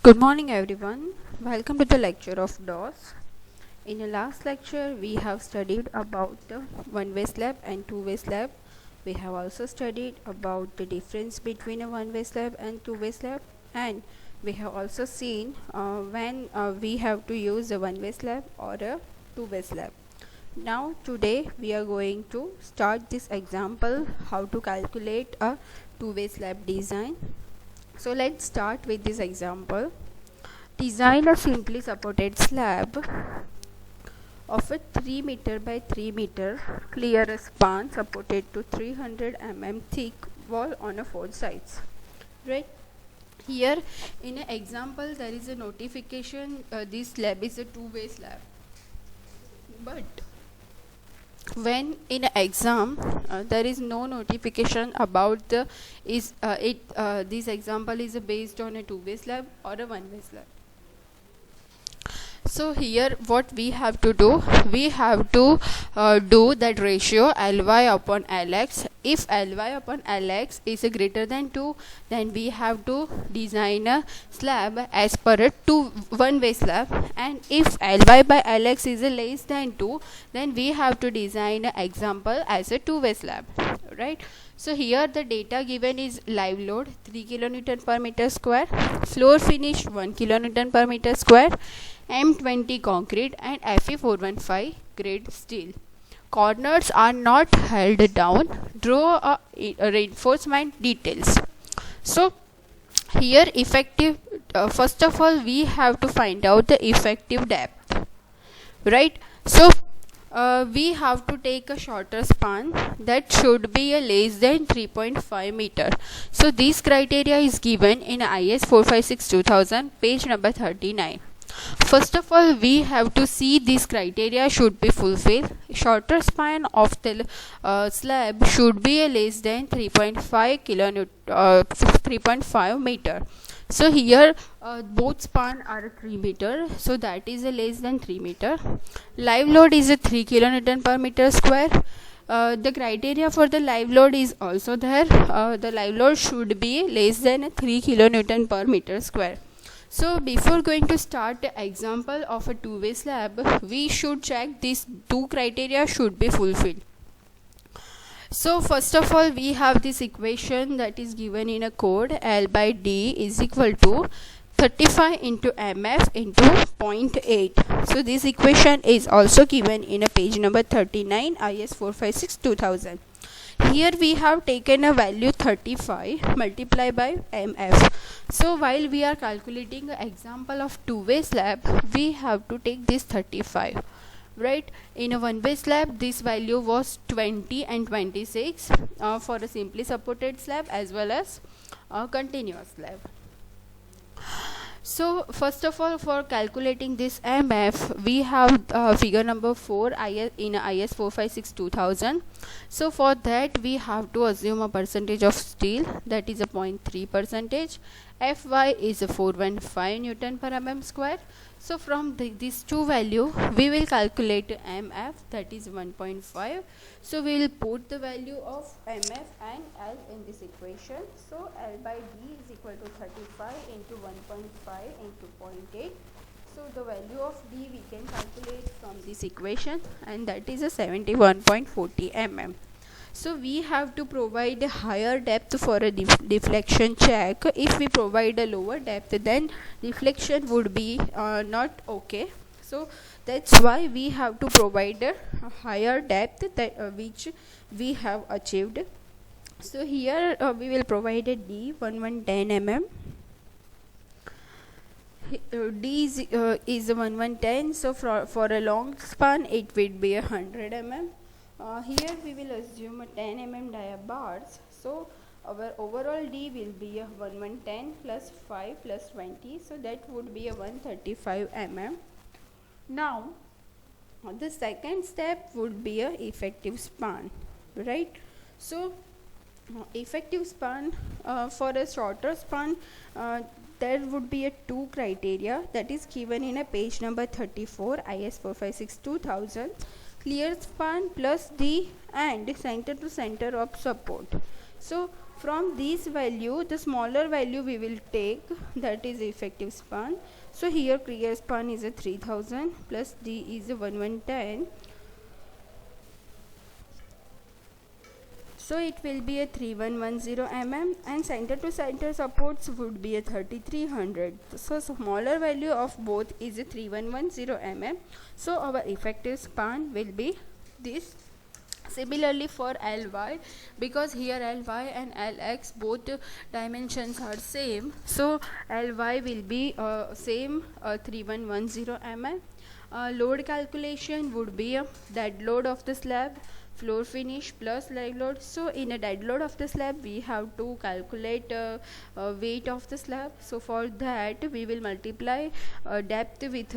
Good morning everyone. Welcome to the lecture of DOS. In the last lecture we have studied about the one-way slab and two-way slab. We have also studied about the difference between a one-way slab and two-way slab, and we have also seen when we have to use a one-way slab or a two-way slab. Now today we are going to start this example how to calculate a two-way slab design. So let's start with this example. Design a simply supported slab of a 3 meter by 3 meter clear span supported to 300 mm thick wall on a 4 sides. Right? Here in an example there is a notification this slab is a two-way slab. But when in an exam there is no notification about the this example is based on a two-way slab or a one-way slab. So here what we have to do, we have to do that ratio Ly upon Lx. If Ly upon Lx is greater than 2, then we have to design a slab as per a one-way slab, and if Ly by Lx is less than 2, then we have to design an example as a two-way slab, right? So here the data given is live load 3 kN per meter square, floor finish 1 kN per meter square, M20 concrete and Fe415 grade steel. Corners are not held down. Draw a reinforcement details. So here effective first of all we have to find out the effective depth, right? So we have to take a shorter span that should be a less than 3.5 meter. So this criteria is given in IS 456-2000 page number 39. First of all we have to see this criteria should be fulfilled. Shorter span of the slab should be a less than 3.5 meter. So here both span are 3 meter, so that is a less than 3 meter. Live load is a 3 kN per meter square. The criteria for the live load is also there. The live load should be less than 3 kN per meter square. So before going to start the example of a two-way slab, we should check these two criteria should be fulfilled. So first of all we have this equation that is given in a code. L by D is equal to 35 into MF into 0.8. So this equation is also given in a page number 39 IS 456-2000. Here we have taken a value 35 multiplied by MF. So while we are calculating an example of two-way slab, we have to take this 35. Right, in a one-way slab this value was 20 and 26 for a simply supported slab as well as a continuous slab. So first of all for calculating this MF we have figure number 4 in IS 456-2000. So for that we have to assume a percentage of steel, that is a 0.3 percentage. Fy is a 415 Newton per mm square. So from these two value we will calculate MF, that is 1.5. So we will put the value of MF and L in this equation. So L by D is equal to 35 into 1.5 into 0.8. So the value of D we can calculate from this equation, and that is a 71.40 mm. So we have to provide a higher depth for a deflection check. If we provide a lower depth, then deflection would be not okay. So that's why we have to provide a higher depth that which we have achieved. So here we will provide a D 1110 mm. D is 1110. So for a long span it would be 100 mm. Here we will assume a 10 mm dia bars. So our overall D will be a 1110 plus 5 plus 20. So that would be a 135 mm. Now the second step would be a effective span, right? So effective span for a shorter span there would be a two criteria that is given in a page number 34 IS 456-2000. Clear span plus D and center to center of support. So From this value, the smaller value we will take, that is effective span. So here clear span is a 3000 plus D is a 1110. So it will be a 3110 mm, and center to center supports would be a 3300. So smaller value of both is a 3110 mm. So our effective span will be this. Similarly for Ly, because here Ly and Lx both dimensions are same, so Ly will be same 3110 mm. Load calculation would be dead load of the slab, floor finish plus live load. So in a dead load of the slab we have to calculate weight of the slab. So for that we will multiply depth with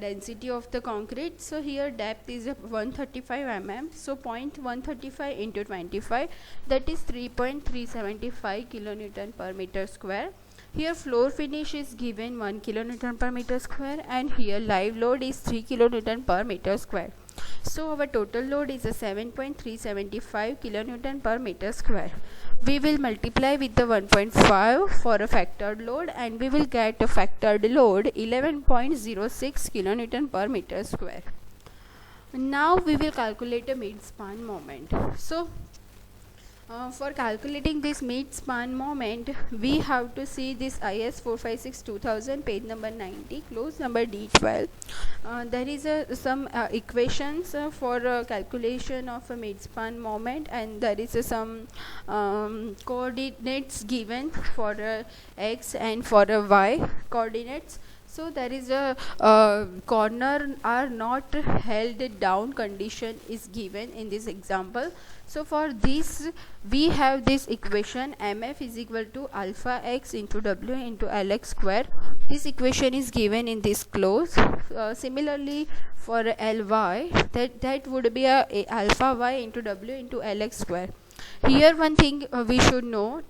density of the concrete. So here depth is 135 mm, so 0.135 into 25, that is 3.375 kilonewton per meter square. Here floor finish is given 1 kilonewton per meter square, and here live load is 3 kilonewton per meter square. So our total load is a 7.375 kilonewton per meter square. We will multiply with the 1.5 for a factored load, and we will get a factored load 11.06 kilonewton per meter square. Now we will calculate a mid-span moment. So for calculating this mid-span moment, we have to see this IS 456-2000, page number 90, clause number D12. There is some equations for calculation of a mid-span moment, and there is some coordinates given for x and for y coordinates. So there is a corner are not held down condition is given in this example. So for this we have this equation, mf is equal to alpha x into w into lx square. This equation is given in this clause. Similarly for ly, that would be a alpha y into w into lx square. Here one thing we should know,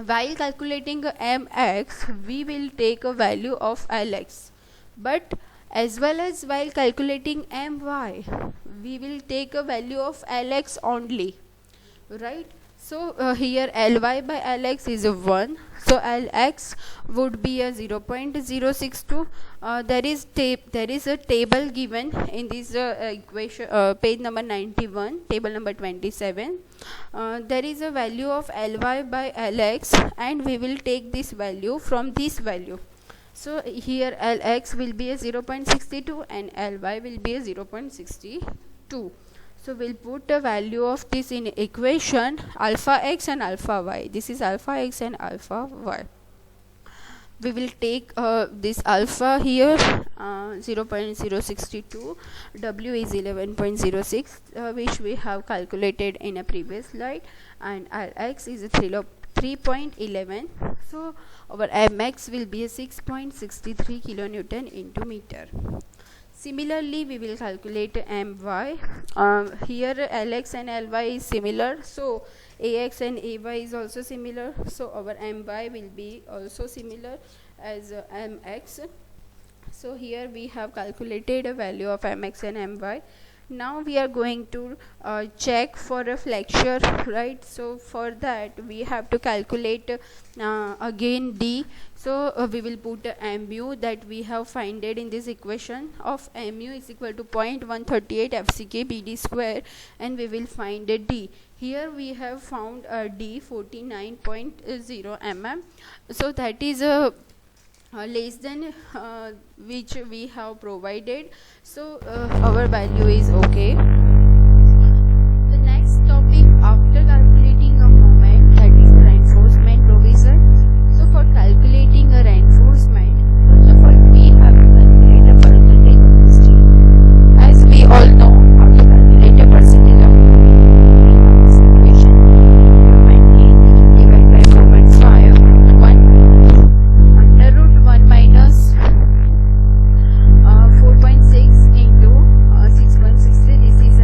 while calculating mx we will take a value of lx, but as well as while calculating my we will take a value of lx only, right? So here ly by lx is a 1, so lx would be a 0.062. There is a table given in this equation, page number 91, table number 27. There is a value of ly by lx, and we will take this value from this value. So here lx will be a 0.62 and ly will be a 0.62. So we'll put the value of this in equation, alpha x and alpha y. This is alpha x and alpha y. We will take this alpha here 0.062, w is 11.06, which we have calculated in a previous slide, and Rx is a 3.11. So our mx will be a 6.63 kilonewton into meter. Similarly we will calculate my. Here lx and ly is similar, so ax and ay is also similar, so our my will be also similar as mx. So here we have calculated a value of mx and my. Now we are going to check for a flexure, right? So for that we have to calculate again d. So we will put mu that we have finded in this equation of mu is equal to 0.138 FCK BD square, and we will find a d. Here we have found a d 49.0 mm. So that is a less than which we have provided, so our value is okay. The next topic after calculating a moment, that is the reinforcement provision. So for calculating a reinforcement, first of all we have to calculate a percentage of steel. As we all know how to calculate a percentage of situation, divided by 4.5, 1 minus 4.6 into 6.63. This is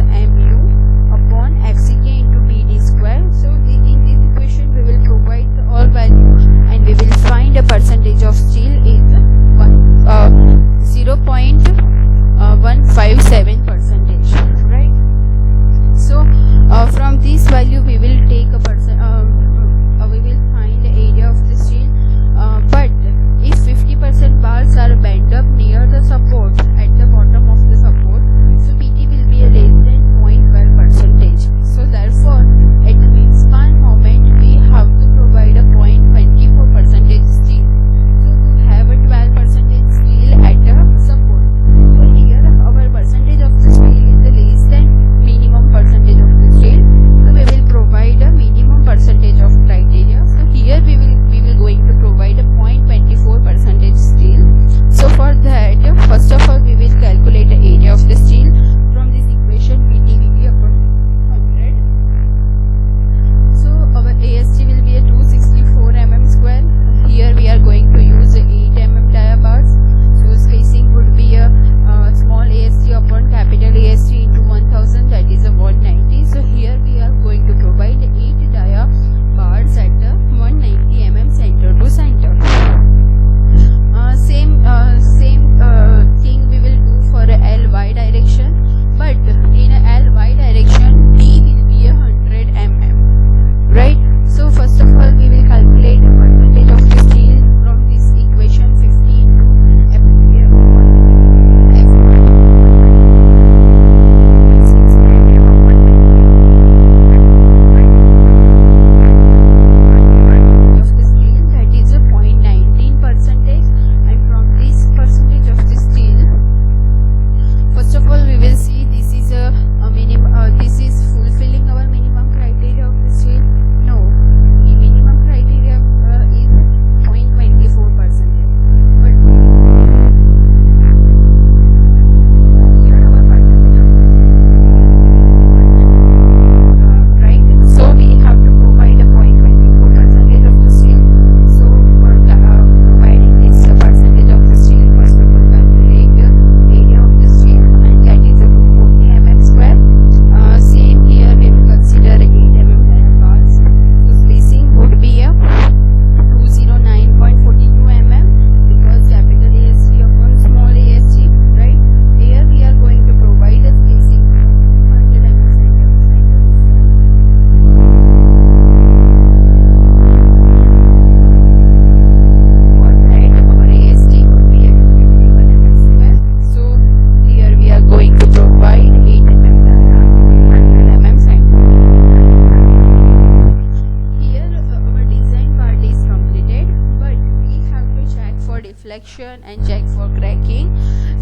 deflection and check for cracking.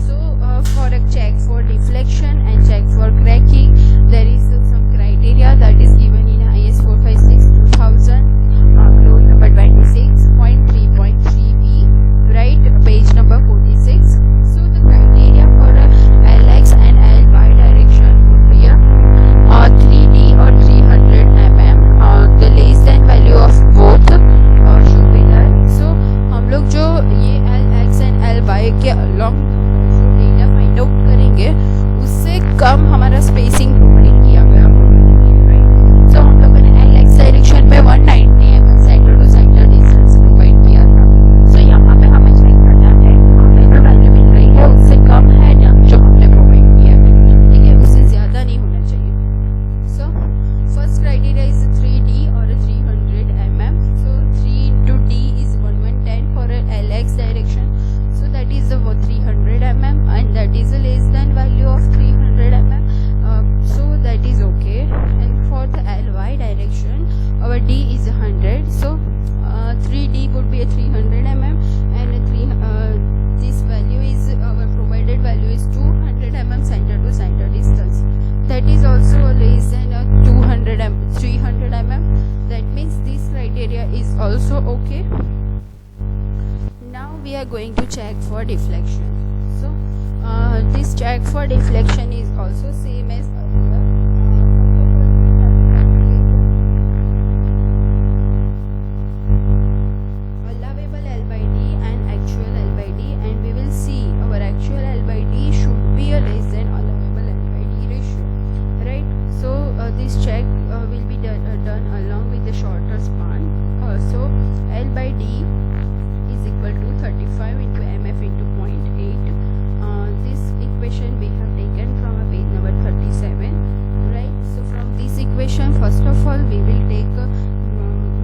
So for a check for deflection and check for cracking, there is some criteria that is given in IS 456 2000, clause number 26.3.3b, right, page number 46. So the criteria for LX and LY direction would be a 3D or 300 mm. The less than value of both should be there. So हम लोग जो ये LX and LY के along जो data find out करेंगे उससे कम हमारा spacing provide किया गया। तो हम लोगों ने LX डायरेक्शन में 190 mm centre to centre distance provide किया था। सो यहाँ पे हमें चेक करना है हमें जो वैल्यू मिल रही है उससे कम है या जो हमने प्रोवाइड किया है, ठीक है, उससे ज़्यादा नहीं होना चाहिए। So first criteria is 3D और 300 mm. So 3 to D is 1110 for LX direction. So that is 300 mm and that is a less than value of 300 mm. So that is okay. And for the LY direction, our D is 100. So 3D would be a 300 mm and this value is our provided value is 200 mm center to center distance. That is also less than 300 mm. That means this criteria is also okay. Now we are going to check for deflection. So this check for deflection is also same as earlier. Allowable L by D and actual L by D, and we will see our actual L by D should be a less than allowable L by D ratio, right? So this check will be done along with the shorter span. So L by D is equal to 35 into MF into 0.8. This equation we have taken from page number 37, right? So from this equation, first of all we will take a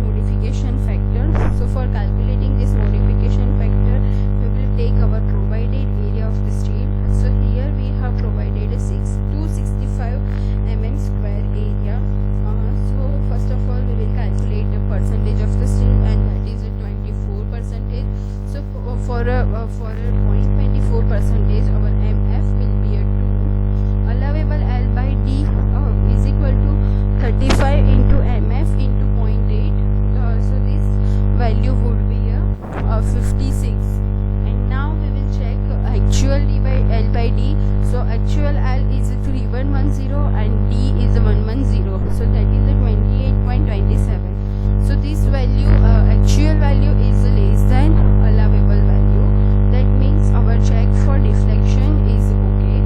modification factor. So for calculating this modification factor, we will take our provided area of the steel. So here we have provided a 265 mm square area. So first of all we will calculate the percentage of the steel, and that is 24%. So for a 0.24%, our MF will be a 2. Allowable L by D is equal to 35 into MF into 0.8. So this value would be a 56. And now we will check actual D by L by D. So actual L is 3110 and D is 110. So that is a 28.27. So this value, actual value is less than allowable value. That means our check for deflection is okay,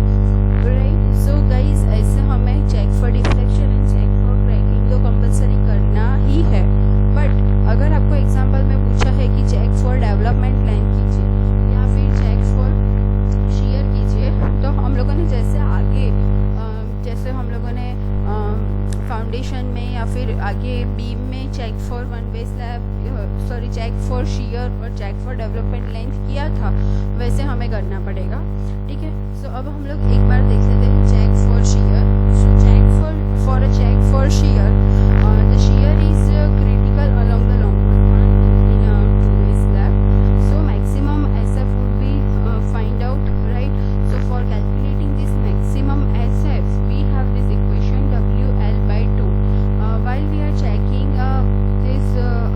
right? So guys, ऐसे हमें check for deflection and check for cracking तो compulsory करना ही है। But अगर आपको example में पूछा है कि check for development length कीजिए या फिर check for shear कीजिए, तो हम लोगों ने जैसे आगे जैसे हम लोगों ने फाउंडेशन में या फिर आगे बीम में check for one way slab check for shear और चेक फॉर डेवलपमेंट लेंथ किया था, वैसे हमें करना पड़ेगा, ठीक है। सो अब हम लोग एक बार देख लेते हैं check for shear. Check for a check for shear, the shear is critical along the long in a two way slab. So maximum SF would be find out, right? So for calculating this maximum SF, we have this equation WL by 2. While we are checking this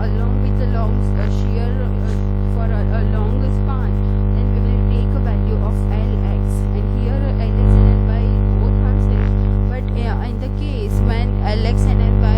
along with the long shear for a long span, then we will take a value of LX, and here LX and LY both are same. But in the case when LX and LY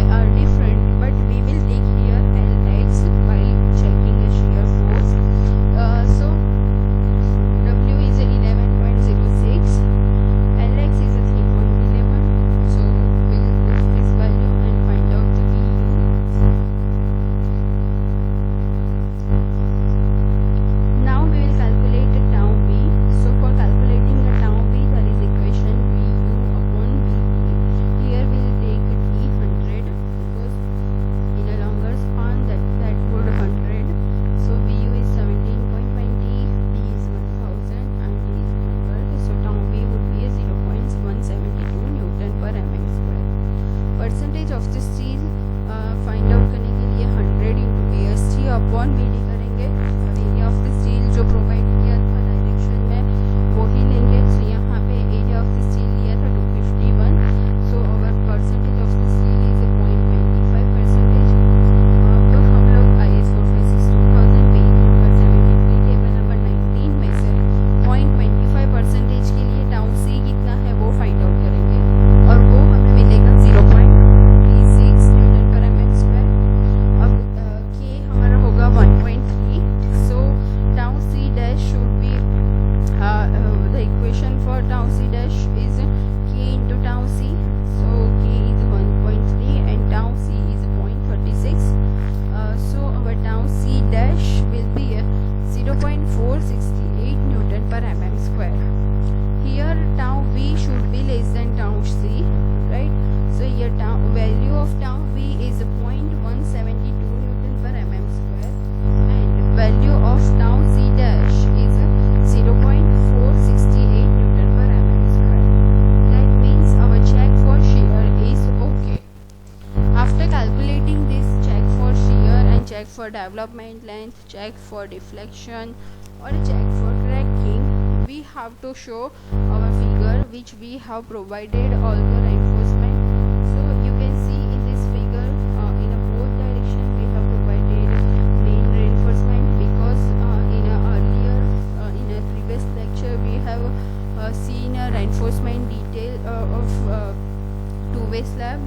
0.468 Newton per mm square. Here tau V should be less than tau C, right? So here value of tau V is 0.172 Newton per mm square, and value of tau C dash is 0.468 Newton per mm square. That means our check for shear is okay. After calculating this check for shear and check for development length, check for deflection, or check for cracking, we have to show our figure which we have provided all the reinforcement. So you can see in this figure in both direction we have provided main reinforcement, because in a previous lecture we have seen a reinforcement detail of two-way slab.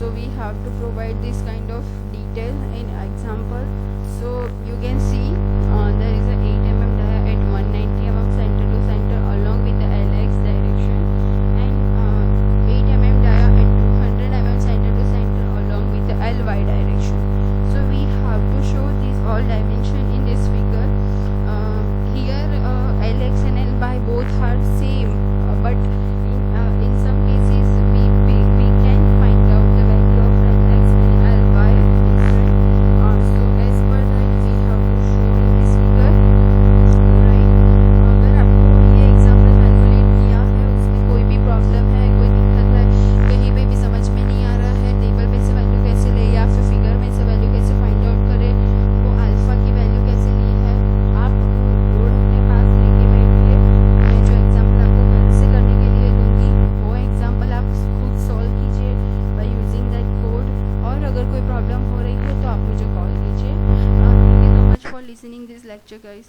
So we have to provide this kind of detail in example. So you can see there is a 8 mm dia at 190 mm center to center along with the LX direction, and 8 mm dia at 200 mm center to center along with the LY direction. So we have to show these all dimension in this figure. Here LX and LY both are same, but in some cases we can find out the value of LX and LY different. So as per that we have to show in this figure, right? अगर आपको ये example calculate किया है उसमें कोई भी problem है, कोई दिक्कत है, कहीं पे भी समझ में नहीं आ रहा है, टेबल में से वैल्यू कैसे ले या फिर फिगर में से वैल्यू कैसे फाइंड आउट करें, वो अल्फा की वैल्यू कैसे ली है, आप बोर्ड अपने पास लेके बैठिए। मैं जो एग्जाम्पल आपको घर से करने के लिए दूंगी वो एग्जाम्पल आप खुद सॉल्व कीजिए बाय यूजिंग दैट कोड, और अगर कोई प्रॉब्लम हो रही है तो आप मुझे कॉल कीजिए। Thank you so much for listening this lecture guys.